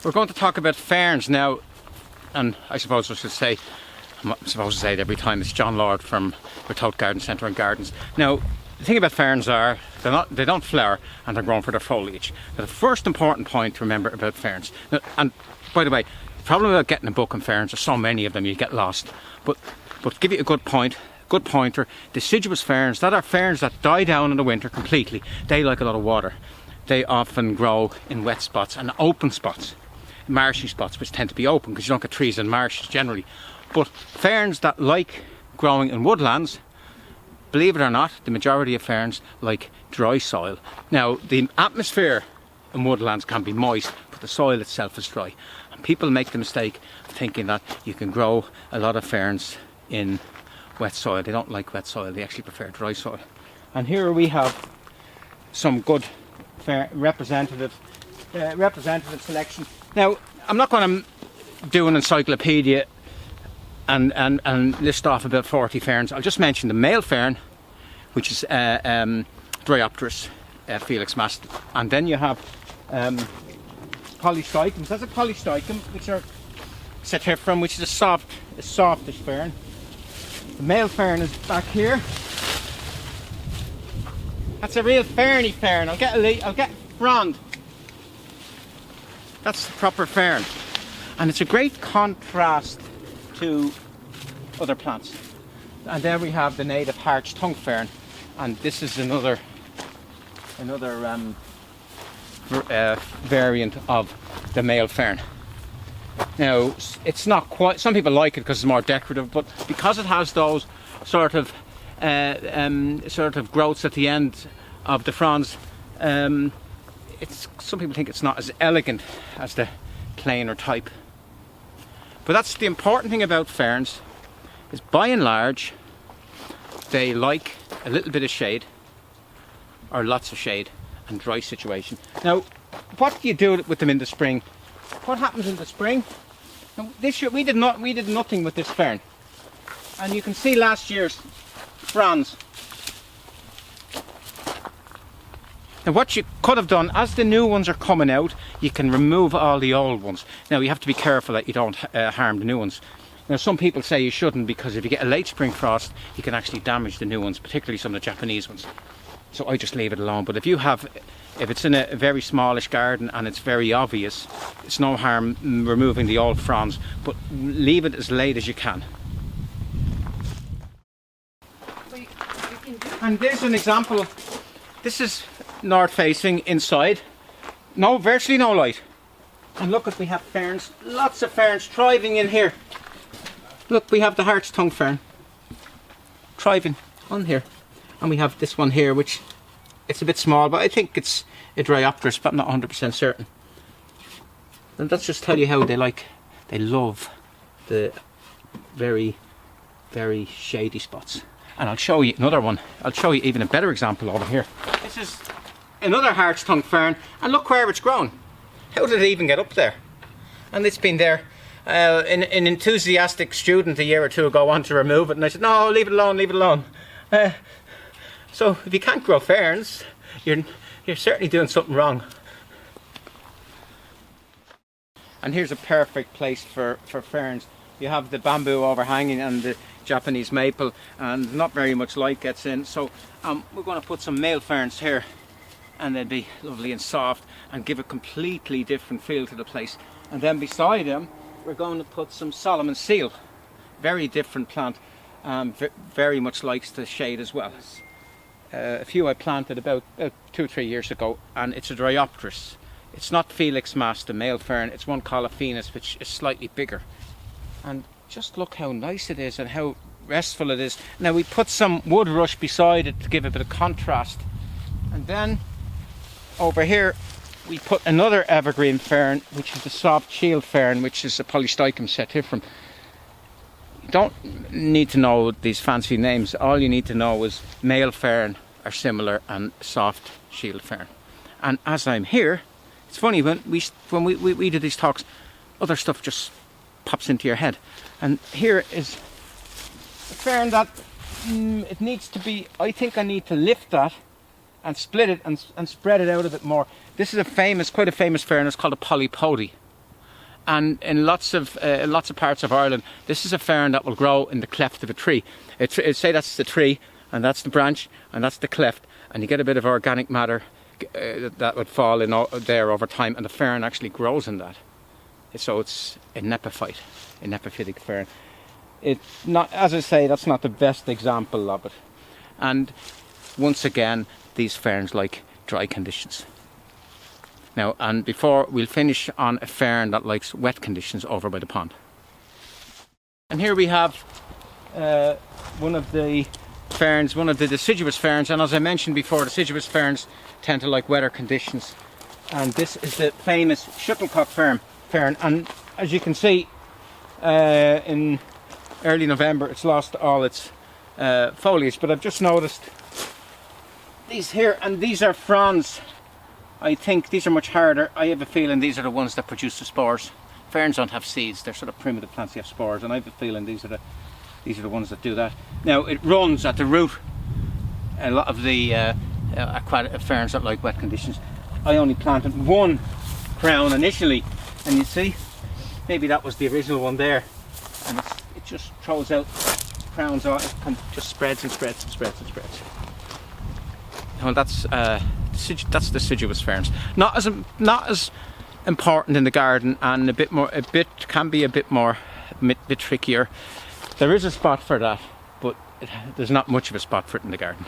We're going to talk about ferns now, and I suppose I should say, I'm supposed to say it every time, it's John Lord from Remote Garden Centre and Gardens. Now, the thing about ferns are, they don't flower and they're grown for their foliage. Now, the first important point to remember about ferns, now, and by the way, the problem about getting a book on ferns, there's so many of them you get lost, but to give you a good pointer, deciduous ferns, that are ferns that die down in the winter completely. They like a lot of water. They often grow in wet spots and open spots, marshy spots, which tend to be open because you don't get trees in marshes generally. But ferns that like growing in woodlands, believe it or not, the majority of ferns like dry soil. Now, the atmosphere in woodlands can be moist, but the soil itself is dry. And people make the mistake of thinking that you can grow a lot of ferns in wet soil. They don't like wet soil, they actually prefer dry soil. And here we have some good representative selection. Now, I'm not going to do an encyclopedia and list off about 40 ferns. I'll just mention the male fern, which is Dryopteris Felix Mast, and then you have polystichums. That's a polystichum, which are Satyphrum, which is a softish fern. The male fern is back here. That's a real ferny fern. I'll get frond. That's the proper fern, and it's a great contrast to other plants. And then we have the native harch tongue fern, and this is another variant of the male fern. Now, it's not quite, some people like it because it's more decorative, but because it has those sort of growths at the end of the fronds, some people think it's not as elegant as the plainer type. But that's the important thing about ferns, is by and large they like a little bit of shade, or lots of shade, and dry situation. Now, what do you do with them in the spring? What happens in the spring? Now, this year we did nothing with this fern, and you can see last year's fronds. Now, what you could have done, as the new ones are coming out, you can remove all the old ones. Now, you have to be careful that you don't harm the new ones. Now, some people say you shouldn't, because if you get a late spring frost, you can actually damage the new ones, particularly some of the Japanese ones. So I just leave it alone. But if it's in a very smallish garden and it's very obvious, it's no harm removing the old fronds, but leave it as late as you can. And there's an example. This is north facing inside. No, virtually no light. And look, we have ferns, lots of ferns thriving in here. Look, we have the harch tongue fern thriving on here. And we have this one here, which it's a bit small, but I think it's a Dryopteris, but I'm not 100% certain. And that's just tell you how they love the very, very shady spots. And I'll show you another one. I'll show you even a better example over here. This is another harch tongue fern, and look where it's grown. How did it even get up there? And it's been there. An enthusiastic student a year or two ago wanted to remove it, and I said, no, leave it alone, leave it alone. So if you can't grow ferns, you're certainly doing something wrong. And here's a perfect place for ferns. You have the bamboo overhanging and the Japanese maple, and not very much light gets in. So we're going to put some male ferns here, and they'll be lovely and soft and give a completely different feel to the place. And then beside them, we're going to put some Solomon seal. Very different plant, very much likes the shade as well. A few I planted about 2 or 3 years ago, and it's a Dryopteris. It's not Felix Mast, the male fern, it's one called Epiphytic, which is slightly bigger. And just look how nice it is and how restful it is. Now, we put some wood rush beside it to give a bit of contrast. And then over here we put another evergreen fern, which is the soft shield fern, which is a Polystichum sativum. You don't need to know these fancy names. All you need to know is male fern are similar and soft shield fern. And as I'm here, it's funny, when we do these talks, other stuff just pops into your head. And here is a fern that it needs to be, I think I need to lift that and split it and spread it out a bit more. This is quite a famous fern. It's called a polypody. And in lots of parts of Ireland, this is a fern that will grow in the cleft of a tree. Say that's the tree, and that's the branch, and that's the cleft, and you get a bit of organic matter that would fall in there over time, and the fern actually grows in that. So it's an epiphytic fern. It's not, as I say, that's not the best example of it. And once again, these ferns like dry conditions. Now, and before we'll finish on a fern that likes wet conditions over by the pond. And here we have one of the ferns, one of the deciduous ferns, and as I mentioned before, deciduous ferns tend to like wetter conditions. And this is the famous shuttlecock fern. And as you can see, in early November it's lost all its foliage, but I've just noticed these here, and these are fronds. I think these are much harder. I have a feeling these are the ones that produce the spores. Ferns don't have seeds, they're sort of primitive plants, they have spores, and I have a feeling these are the ones that do that. Now it runs at the root. A lot of the aquatic ferns that like wet conditions. I only planted one crown initially, and you see, maybe that was the original one there, and it just throws out crowns, or it just spreads and spreads and spreads and spreads. Well, that's deciduous ferns. Not as important in the garden, and can be a bit trickier. There is a spot for that, but there's not much of a spot for it in the garden.